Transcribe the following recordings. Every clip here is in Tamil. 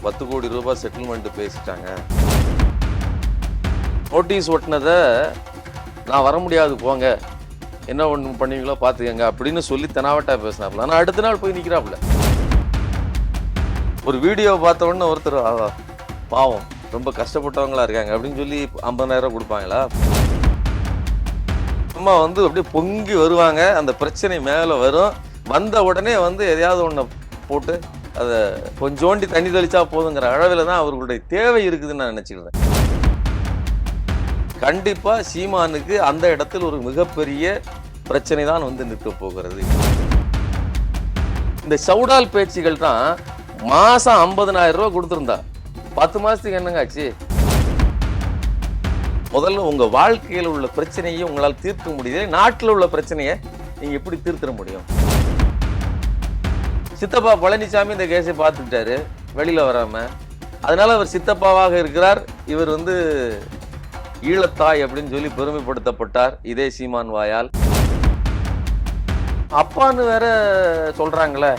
10 கோடி ரூபாய் செட்டில்மெண்ட் பேசிட்டாங்க. நோட்டீஸ் ஒட்டினதை நான் வர முடியாது போங்க, என்ன ஒன்று பண்ணுவீங்களோ பார்த்துக்கங்க அப்படின்னு சொல்லி தெனாவட்டா பேசினாப்புல. ஆனால் அடுத்த நாள் போய் நிற்கிறாப்புல. ஒரு வீடியோ பார்த்த உடனே ஒருத்தர் பாவம் ரொம்ப கஷ்டப்பட்டவங்களா இருக்காங்க அப்படின்னு சொல்லி 50,000 கொடுப்பாங்களா? அம்மா அப்படியே பொங்கி வருவாங்க, அந்த பிரச்சனை மேலே வரும். வந்த உடனே எதையாவது ஒன்று போட்டு அதை கொஞ்சோண்டி தண்ணி தெளிச்சா போதுங்கிற அளவில் தான் அவர்களுடைய தேவை இருக்குதுன்னு நான் நினச்சிக்கிறேன். கண்டிப்பாக சீமானுக்கு அந்த இடத்தில் ஒரு மிகப்பெரிய பிரச்சனை தான் நிற்க போகிறது. இந்த சவுடால் பேச்சுகள் தான் மாதம் 50,000 ரூபா கொடுத்துருந்தா 10 மாதத்துக்கு என்னங்க ஆச்சு? முதல்ல உங்கள் வாழ்க்கையில் உள்ள பிரச்சனையை உங்களால் தீர்க்க முடியுது, நாட்டில் உள்ள பிரச்சனையை நீங்கள் எப்படி தீர்த்திட முடியும்? சித்தப்பா பழனிசாமி இந்த கேஸை பார்த்துக்கிட்டாரு வெளியில் வராமல், அதனால அவர் சித்தப்பாவாக இருக்கிறார். இவர் ஈழத்தாய் அப்படின்னு சொல்லி பெருமைப்படுத்தப்பட்டார் இதே சீமான் வாயால். அப்பான்னு வேற சொல்கிறாங்களே,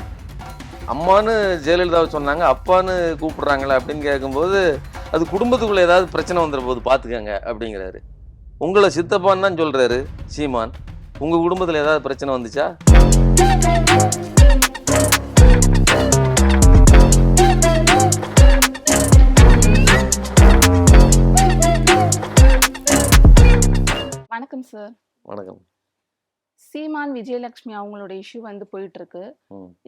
அம்மானு ஜெயலலிதாவை சொன்னாங்க, அப்பான்னு கூப்பிடுறாங்களே அப்படின்னு கேட்கும்போது அது குடும்பத்துக்குள்ள ஏதாவது பிரச்சனை வந்துட போது பார்த்துக்கங்க அப்படிங்கிறாரு. உங்களை சித்தப்பான்னு தான் சொல்கிறாரு சீமான். உங்கள் குடும்பத்தில் ஏதாவது பிரச்சனை வந்துச்சா? வணக்கம் சார். வணக்கம். சீமான் விஜயலட்சுமி அவங்களோட இஷ்யூ போயிட்டு இருக்கு.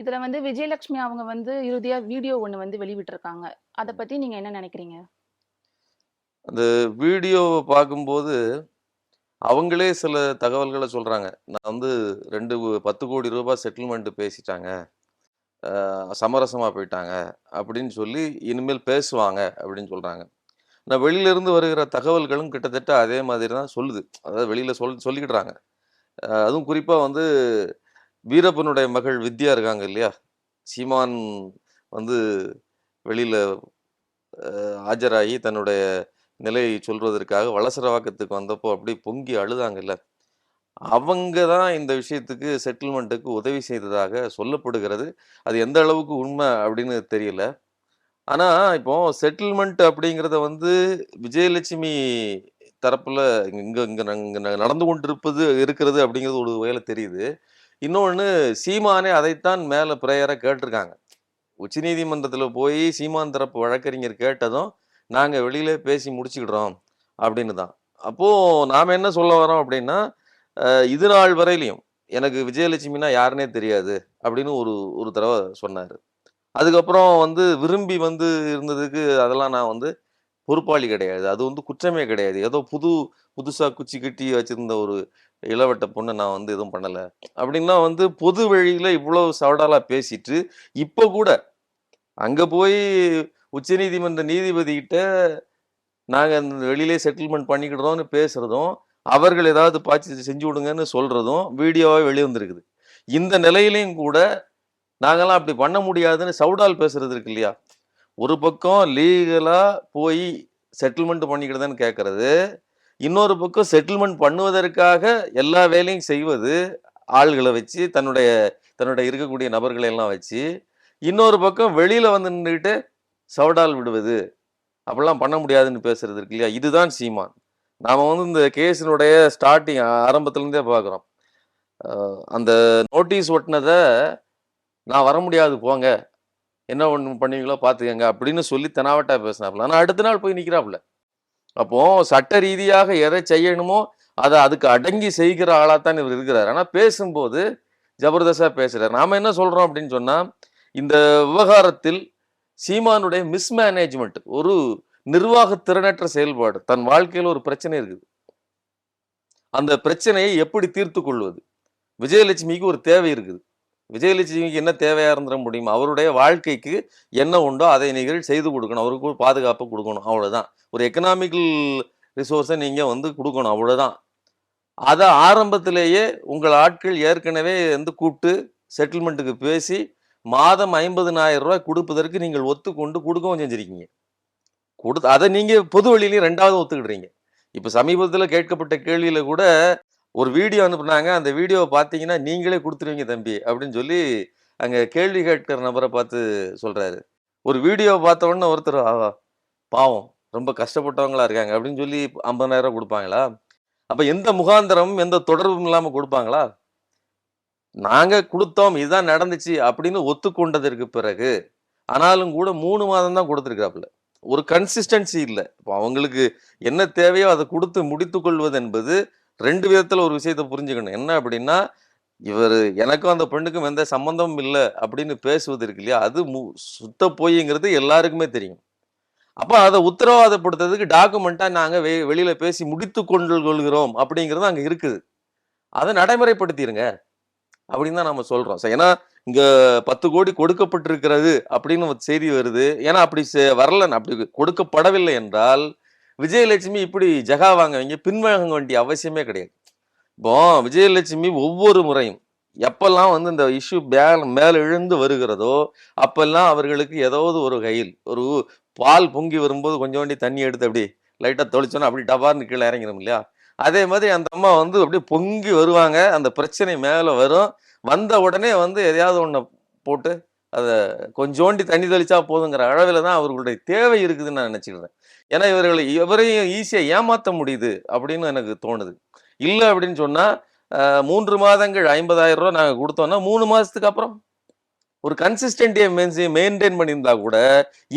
இதுல விஜயலட்சுமி அவங்க இறுதியா வீடியோ ஒண்ணு வெளிவிட்டிருக்காங்க. அதை பத்தி நீங்க என்ன நினைக்கிறீங்க? அந்த வீடியோவை பார்க்கும்போது அவங்களே சில தகவல்களை சொல்றாங்க. நான் 10 கோடி ரூபாய் செட்டில்மெண்ட் பேசிட்டாங்க, சமரசமா போயிட்டாங்க அப்படின்னு சொல்லி இனிமேல் பேசுவாங்க அப்படின்னு சொல்றாங்க. நான் வெளியிலிருந்து வருகிற தகவல்களும் கிட்டத்தட்ட அதே மாதிரி தான் சொல்லுது. அதாவது வெளியில் சொல்லிக்கிடுறாங்க. அதுவும் குறிப்பாக வீரப்பனுடைய மகள் வித்யா இருக்காங்க இல்லையா, சீமான் வெளியில் ஆஜராகி தன்னுடைய நிலையை சொல்வதற்காக வளசரவாக்கத்துக்கு வந்தப்போ அப்படி பொங்கி அழுதாங்கல்ல, அவங்க தான் இந்த விஷயத்துக்கு செட்டில்மெண்ட்டுக்கு உதவி செய்ததாக சொல்லப்படுகிறது. அது எந்த அளவுக்கு உண்மை அப்படின்னு தெரியல. ஆனால் இப்போ செட்டில்மெண்ட் அப்படிங்கிறத விஜயலட்சுமி தரப்புல இங்கே நடந்து இருக்கிறது அப்படிங்கிறது ஒரு வகையில தெரியுது. இன்னொன்று, சீமானே அதைத்தான் மேலே பிரேயரை கேட்டிருக்காங்க. உச்சநீதிமன்றத்தில் போய் சீமான் தரப்பு வழக்கறிஞர் கேட்டதும் நாங்கள் வெளியில பேசி முடிச்சுக்கிடுறோம் அப்படின்னு தான். அப்போது நாம் என்ன சொல்ல வரோம் அப்படின்னா, இது நாள் வரையிலையும் எனக்கு விஜயலட்சுமினா யாருன்னே தெரியாது அப்படின்னு ஒரு தடவை சொன்னார். அதுக்கப்புறம் விரும்பி இருந்ததுக்கு அதெல்லாம் நான் பொறுப்பாளி கிடையாது, அது குற்றமே கிடையாது, ஏதோ புதுசாக குச்சி கட்டி வச்சிருந்த ஒரு இளவட்ட பொண்ணை நான் எதுவும் பண்ணலை அப்படின்லாம் பொது வழியில் இவ்வளோ சவடாலாக பேசிட்டு இப்போ கூட அங்கே போய் உச்சநீதிமன்ற நீதிபதிகிட்ட நாங்கள் வெளியிலே செட்டில்மெண்ட் பண்ணிக்கிடுறோம்னு பேசுகிறதும், அவர்கள் ஏதாவது பாய்ச்சி செஞ்சு விடுங்கன்னு சொல்கிறதும் வீடியோவாக வெளியே வந்திருக்குது. இந்த நிலையிலையும் கூட நாங்களாம் அப்படி பண்ண முடியாதுன்னு சவுடால் பேசுறது இருக்கு இல்லையா. ஒரு பக்கம் லீகலா போய் செட்டில்மெண்ட் பண்ணிக்கிடுதான்னு கேட்கறது, இன்னொரு பக்கம் செட்டில்மெண்ட் பண்ணுவதற்காக எல்லா வேலையும் செய்வது, ஆள்களை வச்சு தன்னுடைய இருக்கக்கூடிய நபர்களை எல்லாம் வச்சு, இன்னொரு பக்கம் வெளியில நின்றுக்கிட்டு சவுடால் விடுவது, அப்படிலாம் பண்ண முடியாதுன்னு பேசுறது இருக்கு இல்லையா. இதுதான் சீமான். நாம இந்த கேஸினுடைய ஸ்டார்டிங் ஆரம்பத்திலேருந்தே பார்க்குறோம். அந்த நோட்டீஸ் ஒட்டினதை நான் வர முடியாது போங்க, என்ன ஒன்று பண்ணுவீங்களோ பார்த்துக்கங்க அப்படின்னு சொல்லி தெனாவட்டா பேசினாப்புல. ஆனால் அடுத்த நாள் போய் நிற்கிறாப்புல. அப்போ சட்ட ரீதியாக எதை செய்யணுமோ அதை அதுக்கு அடங்கி செய்கிற ஆளாத்தான் இவர் இருக்கிறார். ஆனால் பேசும்போது ஜபர்தஸ்தா பேசுறாரு. நாம என்ன சொல்றோம் அப்படின்னு சொன்னா, இந்த விவகாரத்தில் சீமானுடைய மிஸ்மேனேஜ்மெண்ட், ஒரு நிர்வாக திறனற்ற செயல்பாடு. தன் வாழ்க்கையில் ஒரு பிரச்சனை இருக்குது, அந்த பிரச்சனையை எப்படி தீர்த்து கொள்வது? விஜயலட்சுமிக்கு ஒரு தேவை இருக்குது. விஜயலட்சுமிக்கு என்ன தேவையா இருந்துட முடியும்? அவருடைய வாழ்க்கைக்கு என்ன உண்டோ அதை நீங்கள் செய்து கொடுக்கணும், அவருக்கு ஒரு பாதுகாப்பு கொடுக்கணும், அவ்வளவுதான். ஒரு எக்கனாமிக்கல் ரிசோர்ஸை நீங்க கொடுக்கணும், அவ்வளவுதான். அதை ஆரம்பத்திலேயே உங்கள் ஆட்கள் ஏற்கனவே கூப்பிட்டு செட்டில்மெண்ட்டுக்கு பேசி மாதம் 50,000 ரூபாய் கொடுப்பதற்கு நீங்கள் ஒத்துக்கொண்டு கொடுக்கவும் செஞ்சிருக்கீங்க. அதை நீங்க பொது வழியிலேயே 2வது ஒத்துக்கிடுறீங்க. இப்ப சமீபத்தில் கேட்கப்பட்ட கேள்வியில கூட ஒரு வீடியோ அனுப்புனாங்க, அந்த வீடியோவை பார்த்தீங்கன்னா நீங்களே கொடுத்துருவீங்க தம்பி அப்படின்னு சொல்லி அங்கே கேள்வி கேட்கிற நபரை பார்த்து சொல்றாரு. ஒரு வீடியோ பார்த்த உடனே ஒருத்தர் பாவம் ரொம்ப கஷ்டப்பட்டவங்களா இருக்காங்க அப்படின்னு சொல்லி 50,000 கொடுப்பாங்களா? அப்ப எந்த முகாந்திரமும் எந்த தொடர்பும் இல்லாம கொடுப்பாங்களா? நாங்க குடுத்தோம், இதுதான் நடந்துச்சு அப்படின்னு ஒத்துக்கொண்டதற்கு பிறகு, ஆனாலும் கூட 3 மாதம் தான் குடுத்திருக்காப்புல. ஒரு கன்சிஸ்டன்சி இல்ல. இப்ப அவங்களுக்கு என்ன தேவையோ அத குடுத்து முடித்துக் கொள்வது என்பது 2 விதத்துல ஒரு விஷயத்த புரிஞ்சுக்கணும். என்ன அப்படின்னா, இவரு எனக்கும் அந்த பெண்ணுக்கும் எந்த சம்மந்தமும் இல்ல அப்படின்னு பேசுவது இருக்கு இல்லையா? அது சுத்த பொய்ங்கிறது எல்லாருக்குமே தெரியும். அப்ப அத உத்தரவாதப்படுத்துறதுக்கு டாக்குமெண்ட்டா நாங்க வெளியில பேசி முடித்துக் கொள்கிறோம் அப்படிங்கிறது அங்க இருக்குது. அத நடைமுறைப்படுத்திருங்க. அப்படின்னு தான் நம்ம சொல்றோம். ஏன்னா, இங்க 10,00,00,000 கொடுக்கப்பட்டிருக்கிறது அப்படின்னு ஒரு செய்தி வருது. ஏன்னா அப்படி அப்படி கொடுக்கப்படவில்லை என்றால், விஜயலட்சுமி இப்படி ஜகா வாங்குவீங்க, பின்வாங்க வேண்டிய அவசியமே கிடையாது. இப்போ விஜயலட்சுமி ஒவ்வொரு முறையும் எப்பெல்லாம் வந்து இந்த இஷ்யூ மேல எழுந்து வருகிறதோ, அப்பெல்லாம் அவர்களுக்கு ஏதாவது ஒரு கையில் ஒரு பால் பொங்கி வரும்போது கொஞ்சோண்டி தண்ணி எடுத்து அப்படி லைட்டா தெளிச்சோன்னா அப்படி டபார்னு கீழ இறங்கிரும் இல்லையா? அதே மாதிரி அந்த அம்மா வந்து அப்படியே பொங்கி வருவாங்க. அந்த பிரச்சனை மேல வரும். வந்த உடனே வந்து எதையாவது ஒண்ண போட்டு அத கொஞ்சோண்டி தண்ணி தெளிச்சா போதுங்கிற அளவில தான் அவர்களுடைய தேவை இருக்குதுன்னு நான் நினைச்சுக்கிறேன். ஏன்னா இவரையும் ஈஸியா ஏமாத்த முடியுது அப்படின்னு எனக்கு தோணுது. இல்ல அப்படின்னு சொன்னா, 3 மாதங்கள் ரூ. 50,000 நாங்க குடுத்தோம்னா, 3 மாசத்துக்கு அப்புறம் ஒரு கன்சிஸ்டன்டிய மெயின்டெயின் பண்ணியிருந்தா கூட,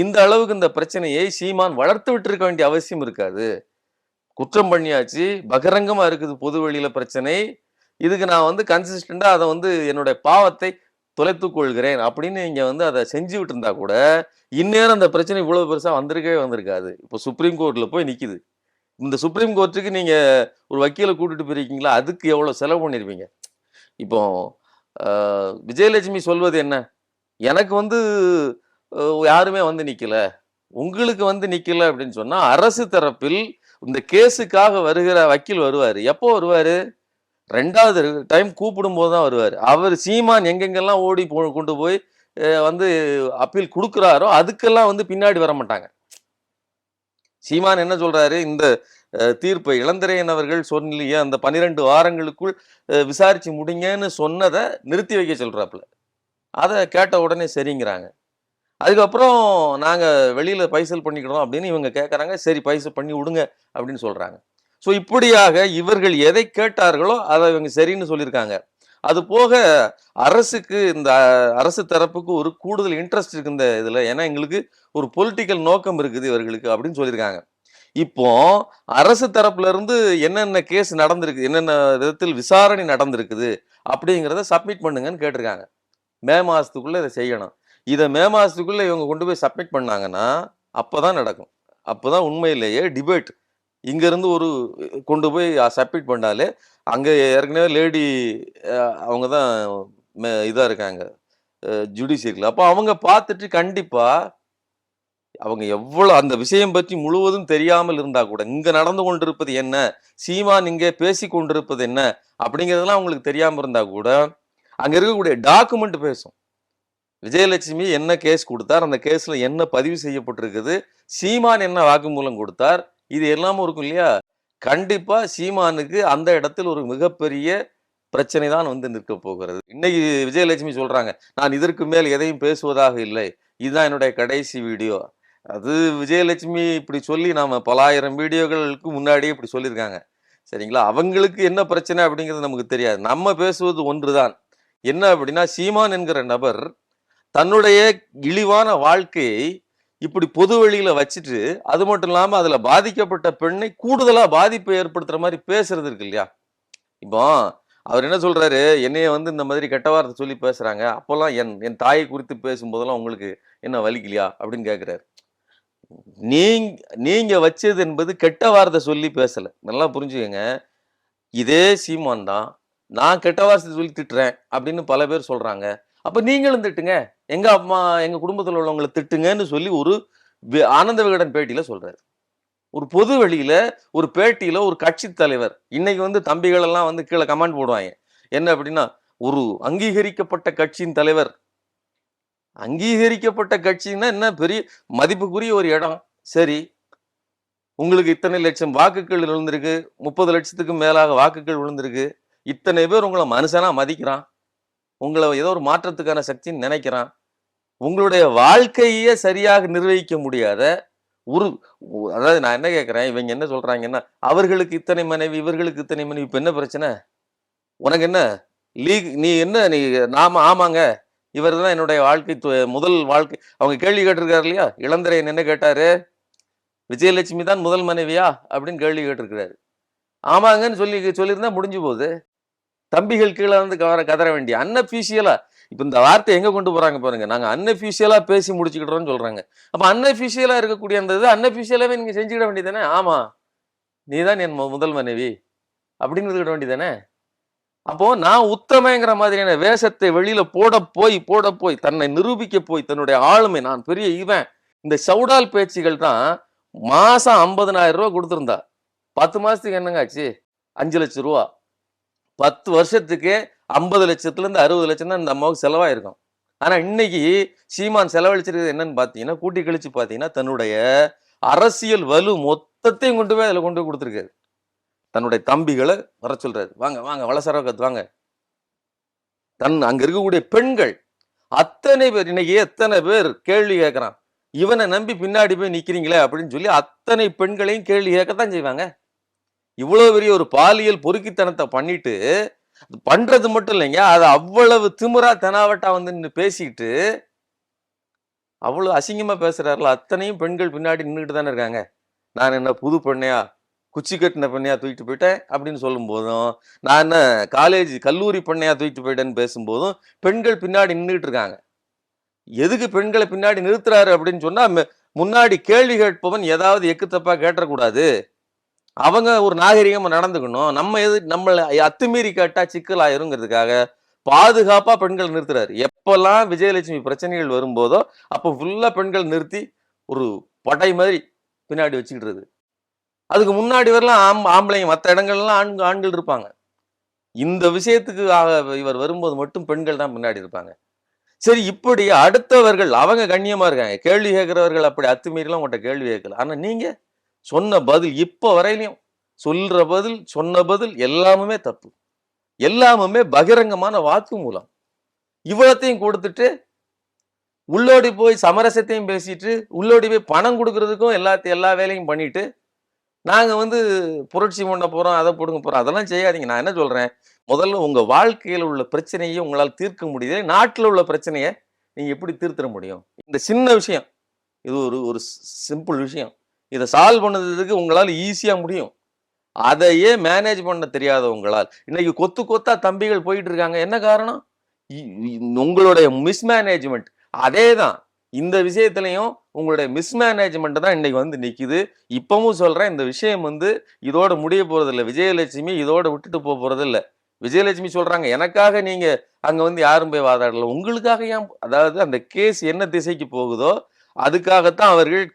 இந்த அளவுக்கு இந்த பிரச்சனையை சீமான் வளர்த்து விட்டிருக்க வேண்டிய அவசியம் இருக்காது. குற்றம் பண்ணியாச்சு. பகிரங்கமா இருக்குது பொது வெளியில பிரச்சனை. இதுக்கு நான் வந்து கன்சிஸ்டன்ட்டா அத வந்து என்னுடைய பாவத்தை தொலைத்துக் கொள்கிறேன் அப்படின்னு நீங்க வந்து அத செஞ்சுகிட்டு இருந்தா கூட, இந்நேரம் அந்த பிரச்சனை இவ்வளவு பெருசா வந்திருக்கவே வந்திருக்காது. இப்போ சுப்ரீம் கோர்ட்ல போய் நிக்குது. இந்த சுப்ரீம் கோர்ட்டுக்கு நீங்க ஒரு வக்கீல கூட்டிட்டு போயிருக்கீங்களா? அதுக்கு எவ்வளவு செலவு பண்ணியிருப்பீங்க? இப்போ அ விஜயலட்சுமி சொல்வது என்ன? எனக்கு வந்து யாருமே வந்து நிக்கல. உங்களுக்கு வந்து நிக்கல அப்படின்னு சொன்னா, அரசு தரப்பில் இந்த கேஸுக்காக வருகிற வக்கீல் வருவாரு. எப்போ வருவாரு? 2வது டைம் கூப்பிடும்போது தான் வருவாரு. அவரு சீமான் எங்கெங்கெல்லாம் ஓடி கொண்டு போய் வந்து அப்பீல் குடுக்குறாரோ, அதுக்கெல்லாம் வந்து பின்னாடி வரமாட்டாங்க. சீமான் என்ன சொல்றாரு? இந்த தீர்ப்பை இளந்திரையன் அவர்கள் சொன்னிய அந்த 12 வாரங்களுக்குள் விசாரிச்சு முடிங்கன்னு சொன்னத நிறுத்தி வைக்க சொல்றாப்புல. அத கேட்ட உடனே சரிங்கிறாங்க. அதுக்கப்புறம் நாங்க வெளியில பைசல் பண்ணிக்கிறோம் அப்படின்னு இவங்க கேட்கறாங்க. சரி பைசல் பண்ணி விடுங்க அப்படின்னு சொல்றாங்க. ஸோ இப்படியாக இவர்கள் எதை கேட்டார்களோ அத இவங்க சரின்னு சொல்லியிருக்காங்க. அது போக அரசுக்கு இந்த அரசு தரப்புக்கு ஒரு கூடுதல் இன்ட்ரெஸ்ட் இருக்கு இந்த இதுல. ஏன்னா எங்களுக்கு ஒரு பொலிட்டிக்கல் நோக்கம் இருக்குது இவர்களுக்கு அப்படின்னு சொல்லியிருக்காங்க. இப்போ அரசு தரப்புல இருந்து என்னென்ன கேஸ் நடந்திருக்கு, என்னென்ன விதத்தில் விசாரணை நடந்திருக்குது அப்படிங்கிறத சப்மிட் பண்ணுங்கன்னு கேட்டிருக்காங்க. மே மாசத்துக்குள்ள இத செய்யணும். இத மே மாசத்துக்குள்ள இவங்க கொண்டு போய் சப்மிட் பண்ணாங்கன்னா, அப்பதான் நடக்கும். அப்பதான் உண்மையிலேயே டிபேட். இங்க இருந்து ஒரு கொண்டு போய் சப்மிட் பண்ணாலே, அங்க ஏற்கனவே லேடி அவங்க தான் இதா இருக்காங்க. ஜுடிஷியரில. அப்போ அவங்க பார்த்துட்டு கண்டிப்பா அவங்க எவ்வளவு அந்த விஷயம் பற்றி முழுவதும் தெரியாமல் இருந்தா கூட, இங்க நடந்து கொண்டிருப்பது என்ன? சீமான் இங்கே பேசிக் கொண்டிருப்பது என்ன? அப்படிங்கிறதெல்லாம் அவங்களுக்கு தெரியாம இருந்தா கூட, அங்க இருக்கக்கூடிய டாக்குமெண்ட் பேசும். விஜயலட்சுமி என்ன கேஸ் குடுத்தார்? அந்த கேஸ்ல என்ன பதிவு செய்யப்பட்டிருக்குது? சீமான் என்ன வாக்குமூலம் கொடுத்தார்? இது எல்லாமும் இருக்கும் இல்லையா? கண்டிப்பா சீமானுக்கு அந்த இடத்தில் ஒரு மிகப்பெரிய பிரச்சனை தான் வந்து நிற்கப் போகிறது. இன்னைக்கு விஜயலட்சுமி சொல்றாங்க, "நான் இதற்கு மேல் எதையும் பேசுவதாக இல்லை. இதுதான் என்னுடைய கடைசி வீடியோ." அது விஜயலட்சுமி இப்படி சொல்லி நாம பல ஆயிரம் வீடியோகளுக்கு முன்னாடியே இப்படி சொல்லியிருக்காங்க. சரிங்களா? அவங்களுக்கு என்ன பிரச்சனை அப்படிங்கிறது நமக்கு தெரியாது. நம்ம பேசுவது ஒன்றுதான். என்ன அப்படின்னா, சீமான் என்கிற நபர் தன்னுடைய இழிவான வாழ்க்கையை இப்படி பொது வெளியில வச்சுட்டு, அது மட்டும் இல்லாம அதுல பாதிக்கப்பட்ட பெண்ணை கூடுதலா பாதிப்பை ஏற்படுத்துற மாரி பேசுறது இருக்கு இல்லையா? இப்போ அவர் என்ன சொல்றாரு, என்னைய வந்து இந்த மாதிரி கெட்ட வார்த்தை சொல்லி பேசுறாங்க. அப்போலாம் என் என் தாயை குறித்து பேசும்போதெல்லாம் உங்களுக்கு என்ன வலிக்கலையா? அப்படின்னு கேட்கிறாரு. நீங் நீங்க வச்சது என்பது கெட்ட வார்த்தை சொல்லி பேசல. நல்லா புரிஞ்சுக்கங்க. இதே சீமான் தான், நான் கெட்ட வார்த்தை சொல்லி திட்டுறேன் அப்படின்னு பல பேர் சொல்றாங்க. அப்ப நீங்களும் திட்டுங்க. எங்க அம்மா, எங்க குடும்பத்துல உள்ளவங்கள திட்டுங்கன்னு சொல்லி ஒரு ஆனந்த விகடன் பேட்டியில சொல்றாரு. ஒரு பொது வெளியில, ஒரு பேட்டியில ஒரு கட்சி தலைவர், இன்னைக்கு வந்து தம்பிகள் எல்லாம் வந்து கீழ கமெண்ட் போடுவாய்ங்க. என்ன அப்படின்னா, ஒரு அங்கீகரிக்கப்பட்ட கட்சியின் தலைவர், அங்கீகரிக்கப்பட்ட கட்சின்னா என்ன பெரிய மதிப்புக்குரிய ஒரு இடம். சரி, உங்களுக்கு இத்தனை லட்சம் வாக்குகள் விழுந்திருக்கு. 30,00,000த்துக்கும் மேலாக வாக்குகள் விழுந்திருக்கு. இத்தனை பேர் உங்கள மனுஷனா மதிக்கிறான். உங்கள ஏதோ ஒரு மாற்றத்துக்கான சக்தின்னு நினைக்கிறான். உங்களுடைய வாழ்க்கையே சரியாக நிர்வகிக்க முடியாத ஒரு அதாவது நான் என்ன கேட்கிறேன், இவங்க என்ன சொல்றாங்கன்னா, அவர்களுக்கு இத்தனை மனைவி, இவர்களுக்கு இத்தனை மனைவி. இப்ப என்ன பிரச்சனை? உனக்கு என்ன? நீ என்ன ஆமாங்க. இவர் தான் என்னுடைய வாழ்க்கை முதல் வாழ்க்கை. அவங்க கேள்வி கேட்டிருக்காரு இல்லையா? இளந்திரையன் என்ன கேட்டாரு? விஜயலட்சுமி தான் முதல் மனைவியா? அப்படின்னு கேள்வி கேட்டிருக்கிறாரு. ஆமாங்கன்னு சொல்லியிருந்தா முடிஞ்சு போகுது. தம்பிகள் கீழே வந்து கதற வேண்டிய அன்அஃபிஷியலா இப்ப இந்த வார்த்தை எங்க கொண்டு போறாங்க பாருங்க. நாங்க அன்அஃபிஷியலா பேசி முடிச்சுக்கிட்டோம்னு சொல்றாங்க. அப்ப அன்அஃபிஷியலா இருக்கக்கூடிய அந்த இது அன்அஃபிஷியலாவே நீங்க செஞ்சுக்கிட வேண்டியதானே. ஆமா, நீதான் என் முதல் மனைவி அப்படின்னு இருக்க வேண்டியதானே. அப்போ நான் உத்தமங்கிற மாதிரியான வேஷத்தை வெளியில போட போய் தன்னை நிரூபிக்க போய் தன்னுடைய ஆளுமை நான் பெரிய இவன் இந்த சவுடால் பேச்சுகள் தான் மாசம் 50,000 ரூபாய் கொடுத்திருந்தா 10 மாசத்துக்கு என்னங்க ஆச்சு? 5 லட்சம் ரூபா. 10 வருஷத்துக்கு 50 லட்சத்துல இருந்து 60 லட்சம் தான் இந்த அம்மாவுக்கு செலவாயிருக்கும். ஆனா இன்னைக்கு சீமான் செலவழிச்சிருக்கிறது என்னன்னு பாத்தீங்கன்னா, கூட்டி கழிச்சு பாத்தீங்கன்னா தன்னுடைய அரசியல் வலு மொத்தத்தையும் கொண்டு போய் அதுல கொண்டு போய் கொடுத்துருக்காரு. தன்னுடைய தம்பிகளை வர சொல்றாரு. வாங்க வாங்க வளசரவாக்கத்து வாங்க. அங்க இருக்கக்கூடிய பெண்கள் அத்தனை பேர் இன்னைக்கு எத்தனை பேர் கேள்வி கேட்கறான். இவனை நம்பி பின்னாடி போய் நிக்கிறீங்களே அப்படின்னு சொல்லி அத்தனை பெண்களையும் கேள்வி கேட்கத்தான் செய்வாங்க. இவ்வளவு பெரிய ஒரு பாலியல் பொறுக்கித்தனத்தை பண்ணிட்டு பண்றது மட்டும் இல்லைங்க, அது அவ்வளவு திமிரா தெனாவட்டா வந்து பேசிட்டு அவ்வளவு அசிங்கமா பேசுறாருல, அத்தனையும் பெண்கள் பின்னாடி நின்றுட்டு தானே இருக்காங்க. நான் என்ன புது பெண்ணையா, குச்சி கட்டின பெண்ணையா தூக்கிட்டு போயிட்டேன் அப்படின்னு சொல்லும் போதும், நான் என்ன கல்லூரி பெண்ணையா தூக்கிட்டு போயிட்டேன்னு பேசும்போதும் பெண்கள் பின்னாடி நின்றுட்டு இருக்காங்க. எதுக்கு பெண்களை பின்னாடி நிறுத்துறாரு அப்படின்னு சொன்னா, முன்னாடி கேள்வி கேட்பவன் ஏதாவது எக்கு தப்பா கேட்டக்கூடாது, அவங்க ஒரு நாகரிகமா நடந்துக்கணும், நம்மளை அத்துமீறி கேட்டா சிக்கல் ஆயிருங்கிறதுக்காக பாதுகாப்பா பெண்கள் நிறுத்துறாரு. எப்பெல்லாம் விஜயலட்சுமி பிரச்சனைகள் வரும்போதோ அப்ப ஃபுல்லா பெண்கள் நிறுத்தி ஒரு பட்டை மாதிரி பின்னாடி வச்சுக்கிட்டு. அதுக்கு முன்னாடி வரலாம் ஆம்பளைங்க, மற்ற இடங்கள்லாம் ஆண்கள் இருப்பாங்க. இந்த விஷயத்துக்கு இவர் வரும்போது மட்டும் பெண்கள் தான் பின்னாடி இருப்பாங்க. சரி, இப்படி அடுத்தவர்கள் அவங்க கண்ணியமா இருக்காங்க, கேள்வி கேட்கிறவர்கள் அப்படி அத்துமீறலாம் உங்கள்கிட்ட கேள்வி கேட்கல. ஆனா நீங்க சொன்ன பதில் இப்ப வரையிலையும் சொல்ற பதில் சொன்ன பதில் எல்லாமே தப்பு, எல்லாமே பகிரங்கமான வாக்கு மூலம். இவ்வளத்தையும் கொடுத்துட்டு உள்ளோடி போய் சமரசத்தையும் பேசிட்டு உள்ளோடி போய் பணம் கொடுக்கறதுக்கும் எல்லா வேலையும் பண்ணிட்டு நாங்க வந்து புரட்சி பண்ண போறோம், அதை போடுங்க போறோம், அதெல்லாம் செய்யாதீங்க. நான் என்ன சொல்றேன், முதல்ல உங்க வாழ்க்கையில உள்ள பிரச்சனையை உங்களால் தீர்க்க முடியுது, நாட்டில் உள்ள பிரச்சனையை நீங்க எப்படி தீர்த்திட முடியும்? இந்த சின்ன விஷயம், இது ஒரு சிம்பிள் விஷயம், இதை சால்வ் பண்ணதுக்கு உங்களால் ஈஸியா முடியும். அதையே மேனேஜ் பண்ண தெரியாத உங்களால் இன்னைக்கு கொத்து கொத்தா தம்பிகள் போயிட்டு இருக்காங்க. என்ன காரணம்? உங்களுடைய மிஸ்மேனேஜ்மெண்ட். அதே தான் இந்த விஷயத்திலையும் உங்களுடைய மிஸ்மேனேஜ்மெண்ட் தான் இன்னைக்கு வந்து நிக்குது. இப்பவும் சொல்றேன், இந்த விஷயம் வந்து இதோட முடிய போறது இல்லை. விஜயலட்சுமி இதோட விட்டுட்டு போறது இல்லை. விஜயலட்சுமி சொல்றாங்க, எனக்காக நீங்க அங்க வந்து யாரும் போய் வாதாடல, உங்களுக்காக ஏன்? அதாவது அந்த கேஸ் என்ன திசைக்கு போகுதோ அதுக்காகத்தான் அவர்கள்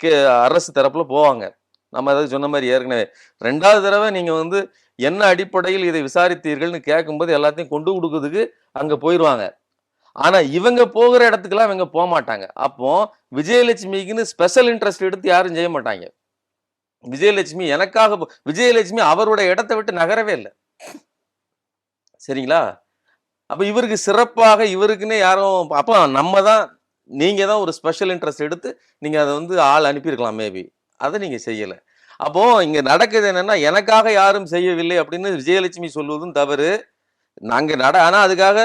அரசு தரப்புல போவாங்க. நம்ம ஏதாவது சொன்ன மாதிரி ஏற்கனவே 2வது தடவை நீங்க வந்து என்ன அடிப்படையில் இதை விசாரித்தீர்கள்னு கேட்கும்போது எல்லாத்தையும் கொண்டு கொடுக்கறதுக்கு அங்க போயிடுவாங்க. ஆனா இவங்க போகிற இடத்துக்குலாம் இவங்க போக மாட்டாங்க. அப்போ விஜயலட்சுமிக்குன்னு ஸ்பெஷல் இன்ட்ரெஸ்ட் எடுத்து யாரும் செய்ய மாட்டாங்க. விஜயலட்சுமி எனக்காக விஜயலட்சுமி அவருடைய இடத்தை விட்டு நகரவே இல்லை. சரிங்களா? அப்ப இவருக்கு சிறப்பாக இவருக்குன்னே யாரும் அப்ப நீங்க தான் ஒரு ஸ்பெஷல் இன்ட்ரெஸ்ட் எடுத்து நீங்க அதை வந்து ஆள் அனுப்பியிருக்கலாம் மேபி. அதை நீங்க செய்யல. அப்போ இங்க நடக்குது என்னன்னா, எனக்காக யாரும் செய்யவில்லை அப்படின்னு விஜயலட்சுமி சொல்வதும் தவறு. ஆனா அதுக்காக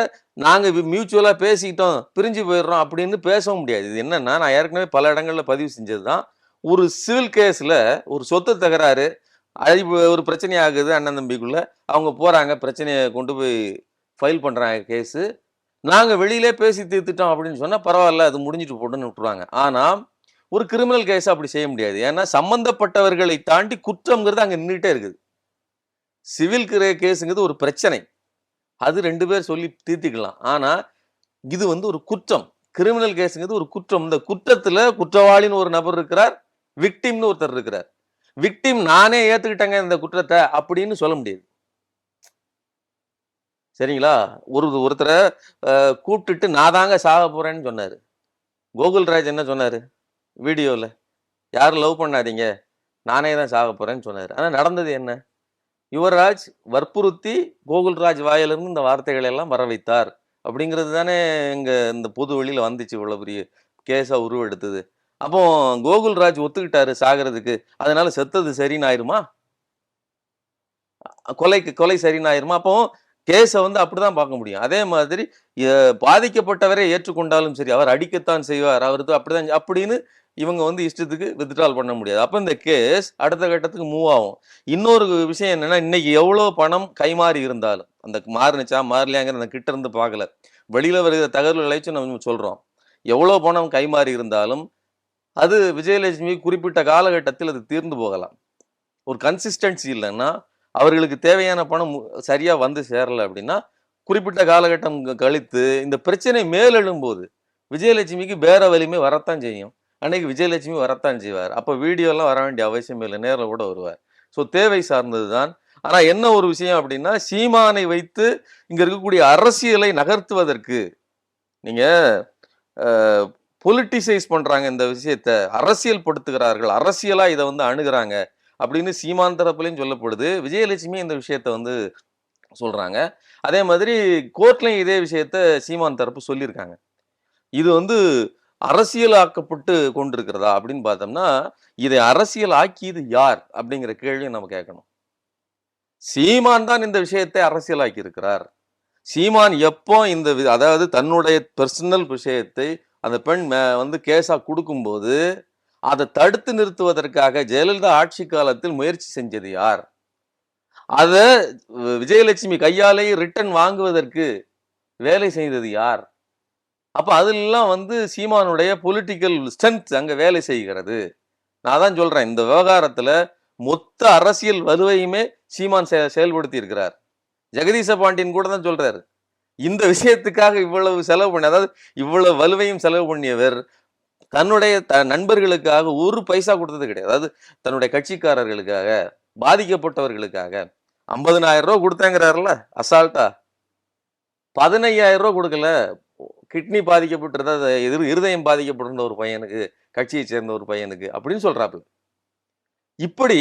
நாங்க மியூச்சுவலா பேசிக்கிட்டோம், பிரிஞ்சு போயிடுறோம் அப்படின்னு பேசவும் முடியாது. இது என்னன்னா, நான் ஏற்கனவே பல இடங்கள்ல பதிவு செஞ்சதுதான். ஒரு சிவில் கேஸ்ல ஒரு சொத்து தகராறு, ஒரு பிரச்சனை ஆகுது அண்ணன் தம்பிக்குள்ள, அவங்க போறாங்க, பிரச்சனையை கொண்டு போய் ஃபைல் பண்றாங்க கேஸு. நாங்க வெளியிலே பேசி தீர்த்துட்டோம் அப்படின்னு சொன்னா பரவாயில்ல, அது முடிஞ்சிட்டு போட்டுன்னு விட்டுருவாங்க. ஆனா ஒரு கிரிமினல் கேஸ் அப்படி செய்ய முடியாது. ஏன்னா சம்பந்தப்பட்டவர்களை தாண்டி குற்றம்ங்கிறது அங்க நின்றுட்டே இருக்குது. சிவில் கேஸுங்கிறது ஒரு பிரச்சனை, அது 2 பேர் சொல்லி தீர்த்திக்கலாம். ஆனா இது வந்து ஒரு குற்றம். கிரிமினல் கேஸுங்கிறது ஒரு குற்றம். இந்த குற்றத்துல குற்றவாளின்னு ஒரு நபர் இருக்கிறார், விக்டிம்னு ஒருத்தர் இருக்கிறார். விக்டிம் நானே ஏத்துக்கிட்டேங்க இந்த குற்றத்தை அப்படின்னு சொல்ல முடியாது. சரிங்களா? ஒருத்தரை கூப்பிட்டுட்டு நான் தாங்க சாக போறேன்னு சொன்னாரு. கோகுல்ராஜ் என்ன சொன்னாரு வீடியோல? யாரும் லவ் பண்ணாதீங்க, நானே தான் சாக போறேன்னு சொன்னாரு. ஆனா நடந்தது என்ன? யுவராஜ் வற்புறுத்தி கோகுல்ராஜ் வாயிலிருந்து இந்த வார்த்தைகளை எல்லாம் வர வைத்தார் அப்படிங்கிறது தானே இந்த பொது வெளியில வந்துச்சு. இவ்வளவு பெரிய கேஸா உருவெடுத்தது. அப்போ கோகுல்ராஜ் ஒத்துக்கிட்டாரு சாகிறதுக்கு. அதனால செத்தது சரின்னு ஆயிருமா? கொலை சரின்னு ஆயிருமா? அப்போ கேஸ வந்து அப்படிதான் பார்க்க முடியும். அதே மாதிரி எ பாதிக்கப்பட்டவரை ஏற்றுக்கொண்டாலும் சரி, அவர் அடிக்கத்தான் செய்வார். அவருக்கு அப்படிதான் அப்படின்னு இவங்க வந்து இஷ்டத்துக்கு வித்ட்ரால் பண்ண முடியாது. அப்ப இந்த கேஸ் அடுத்த கட்டத்துக்கு மூவ் ஆகும். இன்னொரு விஷயம் என்னன்னா, இன்னைக்கு எவ்வளோ பணம் கைமாறி இருந்தாலும், அந்த மாறுனுச்சா, மாறலையாங்கிற அந்த கிட்ட இருந்து பார்க்கல. வெளியில வருகிற தகவல்களை வச்சு நம்ம சொல்றோம். எவ்வளோ பணம் கைமாறி இருந்தாலும், அது விஜயலட்சுமி குறிப்பிட்ட காலகட்டத்தில் அது தீர்ந்து போகலாம். ஒரு கன்சிஸ்டன்சி இல்லைன்னா, அவர்களுக்கு தேவையான பணம் சரியா வந்து சேரல அப்படின்னா, குறிப்பிட்ட காலகட்டம் கழித்து இந்த பிரச்சனை மேலெழும்போது, விஜயலட்சுமிக்கு பேர வலிமை வரத்தான் செய்யும். அன்னைக்கு விஜயலட்சுமி வரத்தான் செய்வார். அப்ப வீடியோலாம் வர வேண்டிய அவசியம் இல்லை. நேர்ல கூட வருவார். ஸோ தேவை சார்ந்தது தான். ஆனா என்ன ஒரு விஷயம் அப்படின்னா, சீமானை வைத்து இங்க இருக்கக்கூடிய அரசியலை நகர்த்துவதற்கு நீங்க அ பொலிட்டிசைஸ் பண்றாங்க இந்த விஷயத்த. அரசியல் படுத்துகிறார்கள். அரசியலா இத வந்து அணுகுறாங்க. அப்படின்னு சீமான் தரப்புலயும் சொல்லப்படுது. விஜயலட்சுமி இந்த விஷயத்த வந்து சொல்றாங்க. அதே மாதிரி கோர்ட்லயும் இதே விஷயத்த சீமான் தரப்பு சொல்லியிருக்காங்க. இது வந்து அரசியலாக்கப்பட்டு கொண்டிருக்கிறதா அப்படின்னு பார்த்தோம்னா, இதை அரசியல் ஆக்கியது யார்? அப்படிங்கிற கேள்விய நம்ம கேட்கணும். சீமான் தான் இந்த விஷயத்தை அரசியலாக்கி இருக்கிறார். சீமான் எப்போ இந்த அதாவது தன்னுடைய பெர்சனல் விஷயத்தை அந்த பெண் வந்து கேஸா குடுக்கும்போது, அத தடுத்து நிறுத்துவதற்காக ஜெயலலிதா ஆட்சி காலத்தில் முயற்சி செஞ்சது யார்? அத விஜயலட்சுமி கையாலேயே ரிட்டர்ன் வாங்குவதற்கு வேலை செய்தது யார்? அப்ப அதெல்லாம் வந்து சீமானுடைய பொலிட்டிக்கல் ஸ்ட்ரென்த் அங்க வேலை செய்கிறது. நான் தான் சொல்றேன். இந்த விவகாரத்துல மொத்த அரசியல் வலுவையுமே சீமான் செயல்படுத்தி இருக்கிறார். ஜெகதீச பாண்டியன் கூட தான் சொல்றாரு. இந்த விஷயத்துக்காக இவ்வளவு செலவு பண்ணி, அதாவது இவ்வளவு வலுவையும் செலவு பண்ணியவர் தன்னுடைய நண்பர்களுக்காக ஒரு பைசா கொடுத்தது கிடையாது. அதாவது தன்னுடைய கட்சிக்காரர்களுக்காக, பாதிக்கப்பட்டவர்களுக்காக 50,000 ரூபாய் கொடுத்தேங்கிறாருல அசால்ட்டா. 15,000 ரூபாய் கொடுக்கல. கிட்னி பாதிக்கப்பட்டிருந்தா, இருதயம் பாதிக்கப்பட்டிருந்த ஒரு பையனுக்கு, கட்சியை சேர்ந்த ஒரு பையனுக்கு அப்படின்னு சொல்றாப்புல. இப்படி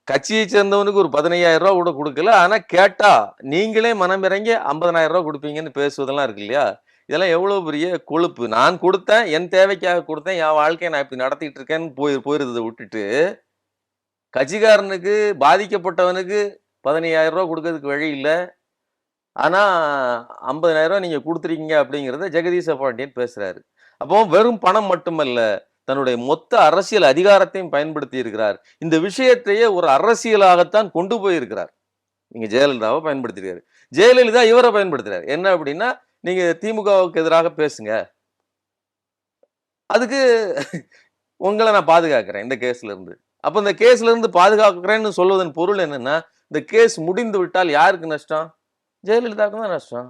கட்சியை சேர்ந்தவனுக்கு ஒரு 15,000 ரூபாய் கூட கொடுக்கல. ஆனா கேட்டா நீங்களே மனமிறங்கி 50,000 ரூபாய் கொடுப்பீங்கன்னு பேசுவதெல்லாம் இருக்கு இல்லையா? இதெல்லாம் எவ்வளவு பெரிய கொழுப்பு. நான் கொடுத்தேன், என் தேவைக்காக கொடுத்தேன், என் வாழ்க்கையை நான் இப்படி நடத்திட்டு இருக்கேன்னு போயிருந்ததை விட்டுட்டு, கட்சிக்காரனுக்கு பாதிக்கப்பட்டவனுக்கு 15,000 ரூபாய் கொடுக்கறதுக்கு வழி இல்ல. ஆனா 50,000 ரூபாய் நீங்க கொடுத்துருக்கீங்க அப்படிங்கிறத ஜெகதீச பாண்டியன் பேசுறாரு. அப்போ வெறும் பணம் மட்டுமல்ல, தன்னுடைய மொத்த அரசியல் அதிகாரத்தையும் பயன்படுத்தி இருக்கிறார். இந்த விஷயத்தையே ஒரு அரசியலாகத்தான் கொண்டு போயிருக்கிறார். நீங்க ஜெயலலிதாவை பயன்படுத்திருக்காரு. ஜெயலலிதா இவரை பயன்படுத்துறாரு. என்ன அப்படின்னா, நீங்க திமுகவுக்கு எதிராக பேசுங்க. அதுக்கு உங்கள நான் பாதுகாக்கிறேன் இந்த கேஸ்ல இருந்து. அப்ப இந்த கேஸ்ல இருந்து பாதுகாக்கிறேன்னு சொல்வதன் பொருள் என்னன்னா, இந்த கேஸ் முடிந்து விட்டால் யாருக்கு நஷ்டம்? ஜெயலலிதாவுக்கு தான் நஷ்டம்.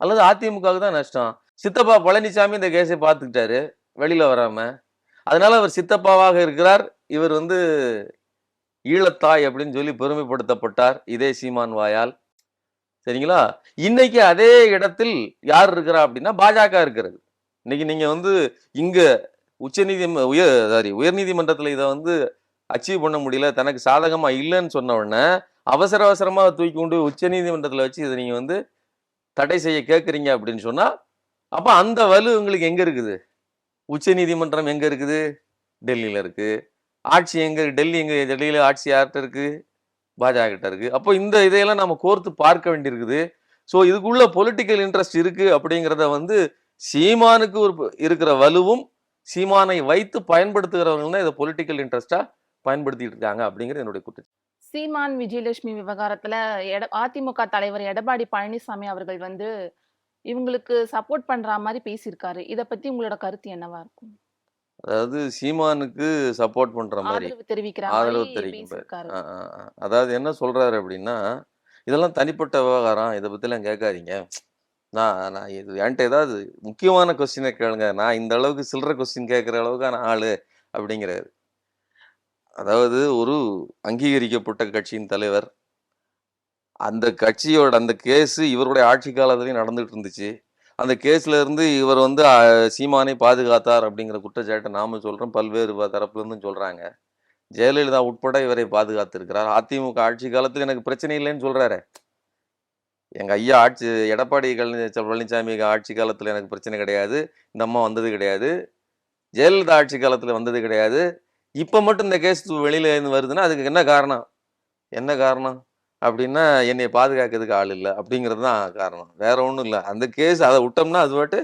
அல்லது அதிமுகவுக்கு தான் நஷ்டம். சித்தப்பா பழனிசாமி இந்த கேஸை பார்த்துக்கிட்டாரு. வெளியில வராம. அதனால அவர் சித்தப்பாவாக இருக்கிறார். இவர் வந்து ஈழத்தாய் அப்படின்னு சொல்லி பெருமைப்படுத்தப்பட்டார். இதே சீமான் வாயால். சரிங்களா? இன்னைக்கு அதே இடத்தில் யார் இருக்கிறா அப்படின்னா, பாஜக இருக்கிறது. இன்னைக்கு நீங்க வந்து இங்க உயர்நீதிமன்றத்துல இத வந்து அச்சீவ் பண்ண முடியல, தனக்கு சாதகமா இல்லன்னு சொன்ன உடனே, அவசரமா தூக்கி கொண்டு உச்சநீதிமன்றத்துல வச்சு இத நீங்க வந்து தடை செய்ய கேட்கிறீங்க அப்படின்னு சொன்னா, அப்ப அந்த வலு உங்களுக்கு எங்க இருக்குது? உச்சநீதிமன்றம் எங்க இருக்குது? டெல்லியில இருக்கு. ஆட்சி எங்க? டெல்லியில ஆட்சி யார்ட்ட இருக்கு? பாஜக கிட்ட இருக்கு. அப்போ இந்த இதையெல்லாம் நம்ம கோர்த்து பார்க்க வேண்டியிருக்குது. ஸோ இதுக்குள்ள பொலிட்டிக்கல் இன்ட்ரெஸ்ட் இருக்கு அப்படிங்கிறத வந்து சீமானுக்கு ஒரு இருக்கிற வலுவும், சீமானை வைத்து பயன்படுத்துகிறவங்க தான் இதை பொலிட்டிக்கல் இன்ட்ரெஸ்டா பயன்படுத்திட்டு இருக்காங்க அப்படிங்கிறது என்னுடைய குற்றச்சாட்டு. சீமான், விஜயலட்சுமி விவகாரத்துல அதிமுக தலைவர் எடப்பாடி பழனிசாமி அவர்கள் வந்து இவங்களுக்கு சப்போர்ட் பண்றா மாரி பேசியிருக்காரு. இத பத்தி உங்களோட கருத்து என்னவா இருக்கும்? அதாவது சீமானுக்கு சப்போர்ட் பண்ற மாரி, ஆதரவு தெரிவிக்கிற மாரி ஆதரவு தெரிவிக்கும் பாரு. பேசியிருக்காரு. அதாவது என்ன சொல்றாரு அப்படின்னா, இதெல்லாம் தனிப்பட்ட விவகாரம். இத பத்திலாம் கேட்காதீங்க. நான் நான் இது என்ட்ட ஏதாவது முக்கியமான கொஸ்டின கேளுங்க. நான் இந்த அளவுக்கு சில்லற கொஸ்டின் கேட்கிற அளவுக்கான ஆளு அப்படிங்கிறாரு. அதாவது ஒரு அங்கீகரிக்கப்பட்ட கட்சியின் தலைவர். அந்த கட்சியோட அந்த கேஸ் இவருடைய ஆட்சி காலத்திலயும் நடந்துட்டு இருந்துச்சு. அந்த கேஸ்ல இருந்து இவர் வந்து சீமானை பாதுகாத்தார் அப்படிங்கிற குற்றச்சாட்டை நாம சொல்றோம். பல்வேறு தரப்புல இருந்தும் சொல்றாங்க. ஜெயலலிதா உட்பட இவரை பாதுகாத்திருக்கிறார். அதிமுக ஆட்சி காலத்துல எனக்கு பிரச்சனை இல்லைன்னு சொல்றாரு. எங்க ஐயா எடப்பாடி பழனிசாமி ஆட்சி காலத்துல எனக்கு பிரச்சனை கிடையாது. இந்த அம்மா வந்தது கிடையாது. ஜெயலலிதா ஆட்சி காலத்துல வந்தது கிடையாது. இப்ப மட்டும் இந்த கேஸ் வெளியில இருந்து வருதுன்னா அதுக்கு என்ன காரணம்? என்ன காரணம்? அப்படின்னா என்னைய பாதுகாக்கிறதுக்கு ஆள் இல்ல அப்படிங்கிறது தான் காரணம். வேற ஒண்ணும் இல்ல. அந்த கேஸ் அத விட்டோம்னா அது பாட்டு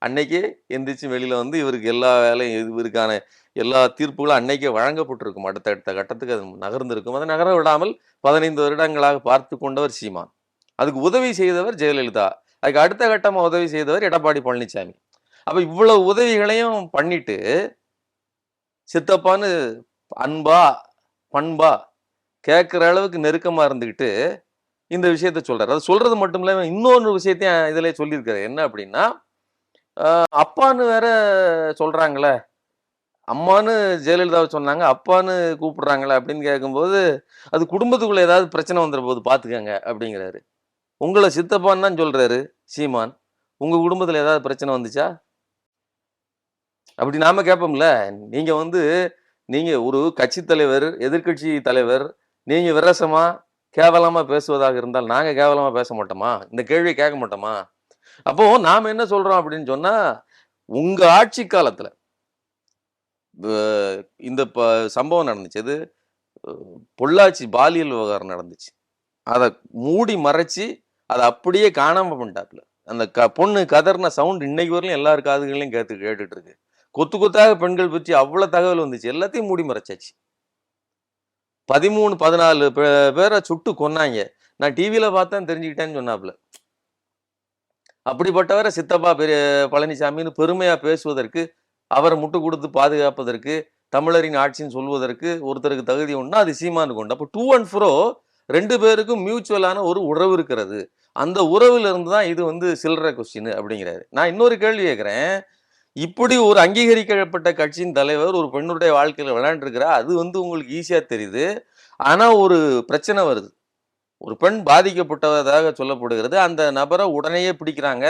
அன்னைக்கே எந்திரிச்சு வெளியில வந்து இவருக்கு எல்லா வேலையும் இவருக்கான எல்லா தீர்ப்புகளும் அன்னைக்கே வழங்கப்பட்டிருக்கும். அடுத்த கட்டத்துக்கு அது நகர்ந்திருக்கும். அதை நகர விடாமல் 15 வருடங்களாக பார்த்து கொண்டவர் சீமான். அதுக்கு உதவி செய்தவர் ஜெயலலிதா. அதுக்கு அடுத்த கட்டமா உதவி செய்தவர் எடப்பாடி பழனிசாமி. அப்ப இவ்வளவு உதவிகளையும் பண்ணிட்டு சித்தப்பான்னு அன்பா, பண்பா கேட்கிற அளவுக்கு நெருக்கமா இருந்துகிட்டு இந்த விஷயத்த சொல்றாரு. அது சொல்றது மட்டும் இல்லாம இன்னொரு விஷயத்தையும் இதுல சொல்லியிருக்காரு. என்ன அப்படின்னா, அப்பான்னு வேற சொல்றாங்களே, அம்மான்னு ஜெயலலிதாவை சொன்னாங்க, அப்பான்னு கூப்பிடுறாங்களே அப்படின்னு கேட்கும்போது, அது குடும்பத்துக்குள்ள ஏதாவது பிரச்சனை வந்துற போது பாத்துக்கங்க அப்படிங்கிறாரு. உங்கள சித்தப்பான்னு தான் சொல்றாரு சீமான். உங்க குடும்பத்துல ஏதாவது பிரச்சனை வந்துச்சா? அப்படி நாம கேட்போம்ல. நீங்க வந்து நீங்க ஒரு கட்சி தலைவர், எதிர்க்கட்சி தலைவர், நீங்க விரசமா, கேவலமா பேசுவதாக இருந்தால், நாங்க கேவலமா பேச மாட்டோமா? இந்த கேள்விய கேட்க மாட்டோமா? அப்போ நாம என்ன சொல்றோம் அப்படின்னு சொன்னா, உங்க ஆட்சி காலத்துல வ இந்த சம்பவம் நடந்துச்சு. எது? பொள்ளாச்சி பாலியல் விவகாரம் நடந்துச்சு. அத மூடி மறைச்சு, அத அப்படியே காணாம பண்ணிட்டாப்ல. அந்த பொண்ணு கதறின சவுண்ட் இன்னைக்கு வரையிலும் எல்லார் காதுகள்லயும் கேட்டுட்டு இருக்கு. கொத்து கொத்தாக பெண்கள் பற்றி அவ்வளவு தகவல் வந்துச்சு. எல்லாத்தையும் மூடி மறைச்சாச்சு. 13, 14 பேர சுட்டு கொன்னாங்க. நான் டிவில பார்த்தேன் தெரிஞ்சுக்கிட்டேன்னு சொன்னாப்ல. அப்படிப்பட்டவர சித்தப்பா பெரிய பழனிசாமின்னு பெருமையா பேசுவதற்கு, அவர முட்டு கொடுத்து பாதுகாப்பதற்கு, தமிழரின் ஆட்சின்னு சொல்வதற்கு ஒருத்தருக்கு தகுதி உண்டுனா அது சீமானுக்கு உண்டு. அப்ப டூ அண்ட் ஃப்ரோ 2 பேருக்கும் மியூச்சுவலான ஒரு உறவு இருக்கிறது. அந்த உறவுல இருந்து தான் இது வந்து சில்லற கொஸ்டின் அப்படிங்கிறாரு. நான் இன்னொரு கேள்வி கேட்கிறேன். இப்படி ஒரு அங்கீகரிக்கப்பட்ட கட்சியின் தலைவர் ஒரு பெண்ணுடைய வாழ்க்கையில விளையாண்டுருக்கிறா, அது வந்து உங்களுக்கு ஈஸியா தெரியுது. ஆனா ஒரு பிரச்சனை வருது. ஒரு பெண் பாதிக்கப்பட்டதாக சொல்லப்படுகிறது. அந்த நபரை உடனேயே பிடிக்கிறாங்க.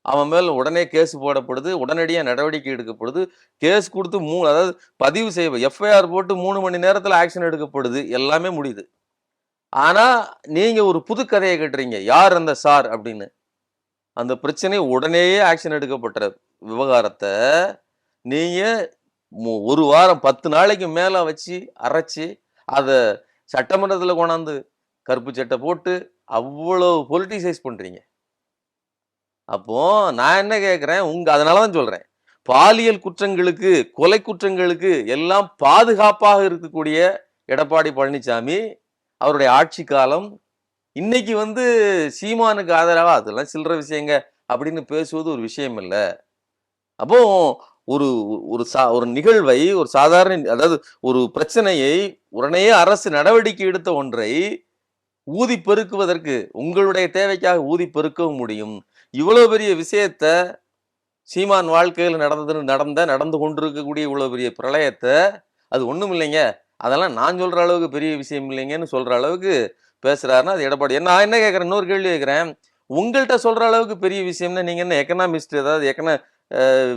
அவன் மேல உடனே கேஸ் போடப்படுது. உடனடியா நடவடிக்கை எடுக்கப்படுது. கேஸ் குடுத்து அதாவது பதிவு செய்ய எஃப்ஐஆர் போட்டு 3 மணி நேரத்துல ஆக்ஷன் எடுக்கப்படுது. எல்லாமே முடியுது. ஆனா, நீங்க ஒரு புது கதைய கட்டுறீங்க. யார் அந்த சார் அப்படின்னு. அந்த பிரச்சனை உடனேயே ஆக்ஷன் எடுக்கப்பட்ட விவகாரத்த, நீங்க 1 வாரம் 10 நாளைக்கு மேல வச்சு அரைச்சு, அத சட்டமன்றத்துல கொண்டாந்து கருப்பு சட்டை போட்டு, அவ்வளவு பொலிட்டிசைஸ் பண்றீங்க. அப்போ நான் என்ன கேட்கிறேன், அதனால தான் சொல்றேன். பாலியல் குற்றங்களுக்கு, கொலை குற்றங்களுக்கு எல்லாம் பாதுகாப்பாக இருக்கக்கூடிய எடப்பாடி பழனிசாமி, அவருடைய ஆட்சி காலம், இன்னைக்கு வந்து சீமானுக்கு ஆதரவா அதெல்லாம் சில்லற விஷயங்க அப்படின்னு பேசுவது ஒரு விஷயம் இல்ல. அப்போ ஒரு ஒரு நிகழ்வை ஒரு சாதாரண அதாவது ஒரு பிரச்சனையை உடனே அரசு நடவடிக்கை எடுத்த ஒன்றை ஊதி பெருக்குவதற்கு உங்களுடைய தேவைக்காக ஊதி பெருக்கவும் முடியும். இவ்வளவு பெரிய விஷயத்த சீமான் வாழ்க்கையில் நடந்து கொண்டிருக்கக்கூடிய இவ்வளவு பெரிய பிரளயத்த அது ஒண்ணும் இல்லைங்க. அதெல்லாம் நான் சொல்ற அளவுக்கு பெரிய விஷயம் இல்லைங்கன்னு சொல்ற அளவுக்கு பேசுறாருன்னா அது எடப்பாடி. நான் என்ன கேட்கிறேன், இன்னொரு கேள்வி கேட்கிறேன். உங்கள்ட்ட சொல்ற அளவுக்கு பெரிய விஷயம்னா நீங்க என்ன எக்கனாமிஸ்ட் ஏதாவது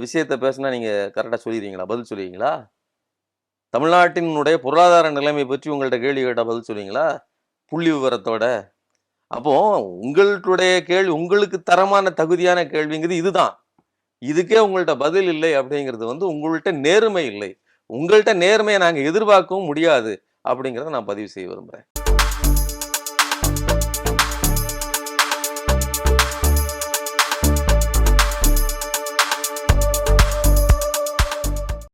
விஷயத்த பேசினா நீங்க கரெக்டா சொல்லிடுவீங்களா? பதில் சொல்லுவீங்களா? தமிழ்நாட்டினுடைய பொருளாதார நிலைமை பற்றி உங்கள்ட்ட கேள்வி கேட்டா பதில் சொல்லுவீங்களா? புள்ளி விவரத்தோட. அப்போ உங்களுடைய கேள்வி உங்களுக்கு தரமான தகுதியான கேள்விங்கிறது இதுதான். இதுக்கே உங்கள்ட்ட பதில் இல்லை அப்படிங்கிறது வந்து உங்கள்ட்ட நேர்மை இல்லை. உங்கள்ட்ட நேர்மையை நாங்க எதிர்பார்க்கவும் முடியாது அப்படிங்கிறத நான் பதிவு செய்ய விரும்புறேன்.